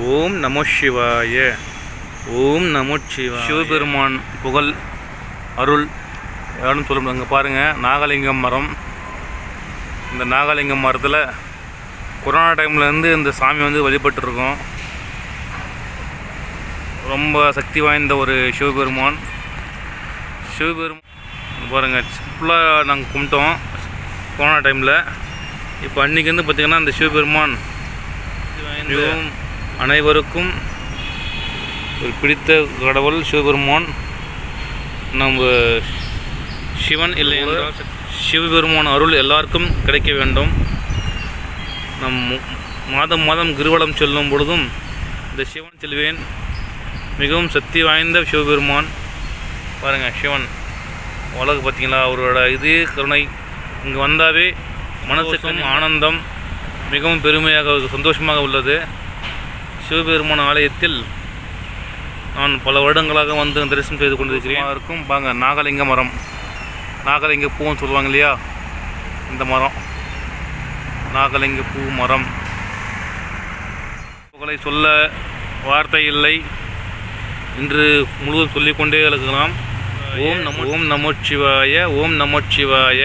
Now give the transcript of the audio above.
ஓம் நமோ சிவாய. ஓம் நமோ சிவாய. சிவபெருமான் புகழ் அருள் யாரும் சொல்ல முடியாது. அங்கே பாருங்கள், நாகலிங்கம் மரம். இந்த நாகலிங்கம் மரத்தில் கொரோனா டைம்லேருந்து இந்த சாமி வந்து வழிபட்டுருக்கோம். ரொம்ப சக்தி வாய்ந்த ஒரு சிவபெருமான் பாருங்கள். ஃபுல்லாக நாங்கள் கும்பிட்டோம் கொரோனா டைமில். இப்போ அன்றைக்கி வந்து பார்த்திங்கன்னா அந்த சிவபெருமான் மிகவும் அனைவருக்கும் ஒரு பிடித்த கடவுள் சிவபெருமான். நம்ம சிவன் இல்லை என்றால் சிவபெருமான் அருள் எல்லாருக்கும் கிடைக்க வேண்டும். நம் மாதம் மாதம் கிருவலம் செல்லும் பொழுதும் இந்த சிவன் செல்வேன். மிகவும் சக்தி வாய்ந்த சிவபெருமான் பாருங்கள். சிவன் உலக பார்த்திங்களா, அவரோட இது கருணை இங்கே வந்தாவே மனசுக்கும் ஆனந்தம், மிகவும் பெருமையாக சந்தோஷமாக உள்ளது. சிவபெருமான் ஆலயத்தில் நான் பல வருடங்களாக வந்து தரிசனம் செய்து கொண்டிருக்கிறேன். இருக்கும் பாங்க நாகலிங்க மரம், நாகலிங்க பூன்னு சொல்லுவாங்க இல்லையா, இந்த மரம் நாகலிங்க பூ மரம். புகழை சொல்ல வார்த்தை இல்லை, இன்று முழுவதும் சொல்லிக்கொண்டே இருக்கலாம். ஓம் நமோ சிவாய. ஓம் நமோ சிவாய.